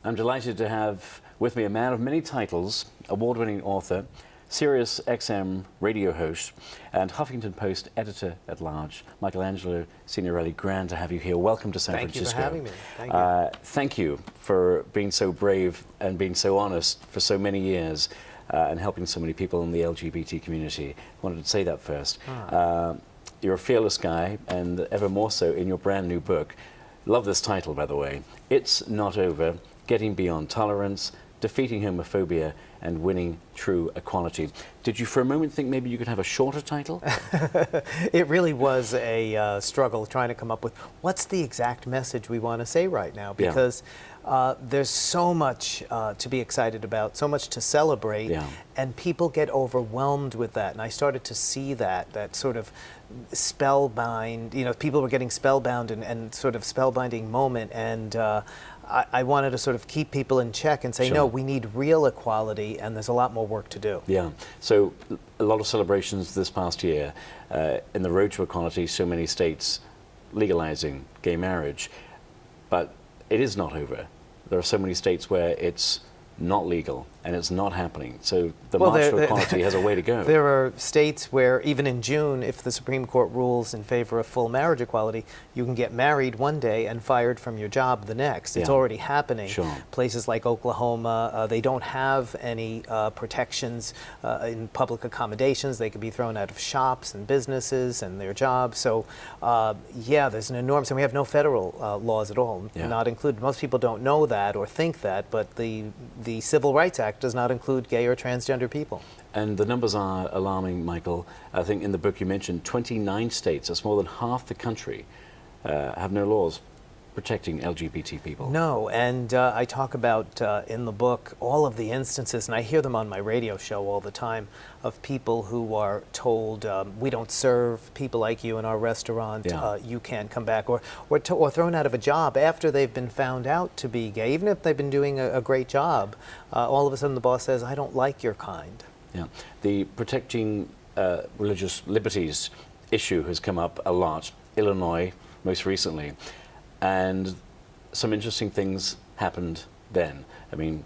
I'm delighted to have with me a man of many titles, award-winning author, Sirius XM radio host, and Huffington Post editor-at-large, Michelangelo Signorile. Grand to have you here. Welcome to San Francisco. Thank you for having me. Thank you. Thank you for being so brave and being so honest for so many years and helping so many people in the LGBT community. I wanted to say that first. You're a fearless guy, and ever more so in your brand new book. Love this title, by the way. It's Not Over, Getting Beyond Tolerance, Defeating Homophobia, and Winning True Equality. Did you for a moment think maybe you could have a shorter title? It really was a struggle trying to come up with what's the exact message we want to say right now, because there's so much to be excited about, so much to celebrate, and people get overwhelmed with that. And I started to see that sort of spellbind, people were getting spellbound and sort of spellbinding moment, and I wanted to sort of keep people in check and say, no, we need real equality, and there's a lot more work to do. Yeah, so a lot of celebrations this past year in the road to equality, so many states legalizing gay marriage, but it is not over. There are so many states where it's not legal and it's not happening. So the march to equality has a way to go. There are states where even in June, if the Supreme Court rules in favor of full marriage equality, you can get married one day and fired from your job the next. It's already happening. Places like Oklahoma, they don't have any protections in public accommodations. They could be thrown out of shops and businesses and their jobs. So yeah, there's an enormous, and we have no federal laws at all, not included. Most people don't know that or think that, but the Civil Rights Act does not include gay or transgender people. And the numbers are alarming, Michael. I think in the book you mentioned 29 states, that's more than half the country, have no laws protecting LGBT people. No, and I talk about in the book all of the instances, and I hear them on my radio show all the time, of people who are told, we don't serve people like you in our restaurant, you can't come back, or thrown out of a job after they've been found out to be gay, even if they've been doing a great job. All of a sudden the boss says, I don't like your kind. Yeah, the protecting religious liberties issue has come up a lot, Illinois most recently. And some interesting things happened then. I mean,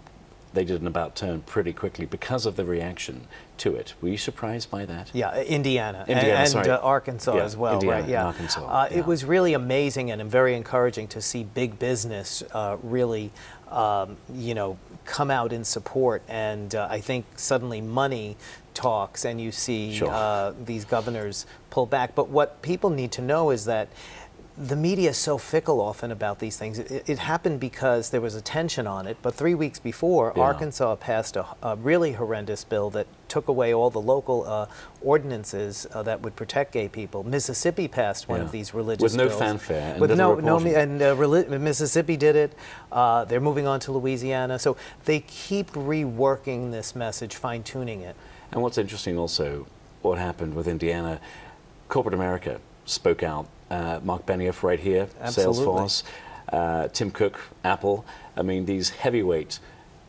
they did an about turn pretty quickly because of the reaction to it. Were you surprised by that? Yeah, Indiana and Arkansas as well, Indiana right? Yeah, and Arkansas. It was really amazing and very encouraging to see big business really, come out in support. And I think suddenly money talks, and you see these governors pull back. But what people need to know is that the media is so fickle often about these things. It happened because there was attention on it, but 3 weeks before, Arkansas passed a really horrendous bill that took away all the local ordinances that would protect gay people. Mississippi passed one of these religious bills. With no fanfare. And with Mississippi did it. They're moving on to Louisiana. So they keep reworking this message, fine-tuning it. And what's interesting also, what happened with Indiana, corporate America spoke out. Mark Benioff right here, Salesforce, Tim Cook, Apple. I mean, these heavyweights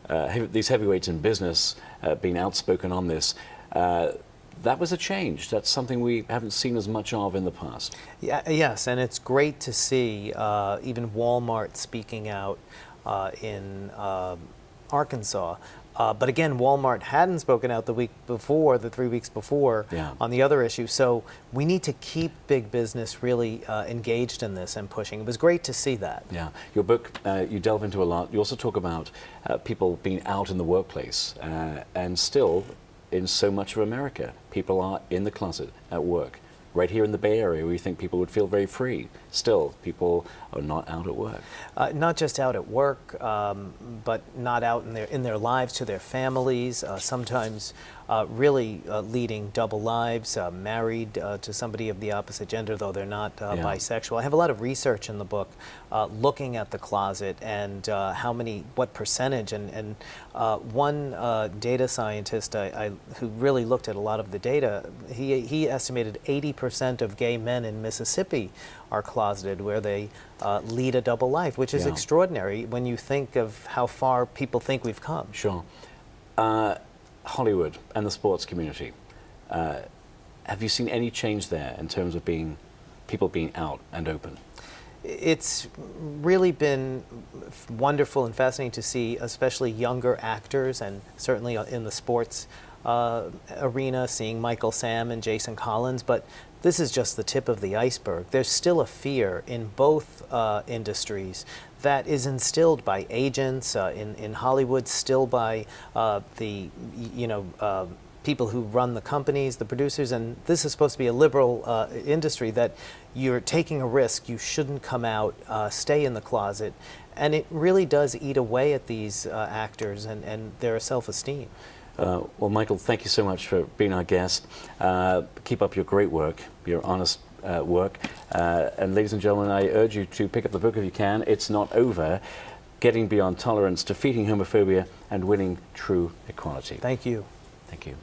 in business being outspoken on this. That was a change. That's something we haven't seen as much of in the past. Yes, and it's great to see even Walmart speaking out in Arkansas. But again, Walmart hadn't spoken out the 3 weeks before on the other issue. So we need to keep big business really engaged in this and pushing. It was great to see that. Yeah, your book, you delve into a lot. You also talk about people being out in the workplace, and still, in so much of America, people are in the closet at work. Right here in the Bay Area, where you think people would feel very free, still, people are not out at work. Not just out at work, but not out in their lives, to their families, sometimes really leading double lives, married to somebody of the opposite gender, though they're not bisexual. I have a lot of research in the book looking at the closet and what percentage, and one data scientist who really looked at a lot of the data, he estimated 80% of gay men in Mississippi are closeted, where they lead a double life, which is extraordinary when you think of how far people think we've come. Sure. Hollywood and the sports community, have you seen any change there in terms of people being out and open? It's really been wonderful and fascinating to see, especially younger actors, and certainly in the sports arena, seeing Michael Sam and Jason Collins. But this is just the tip of the iceberg. There's still a fear in both industries that is instilled by agents in Hollywood, still by the people who run the companies, the producers, and this is supposed to be a liberal industry that you're taking a risk, you shouldn't come out, stay in the closet, and it really does eat away at these actors and their self-esteem. Well, Michael, thank you so much for being our guest. Keep up your great work, your honest work. And ladies and gentlemen, I urge you to pick up the book if you can. It's Not Over: Getting Beyond Tolerance, Defeating Homophobia and Winning True Equality. Thank you. Thank you.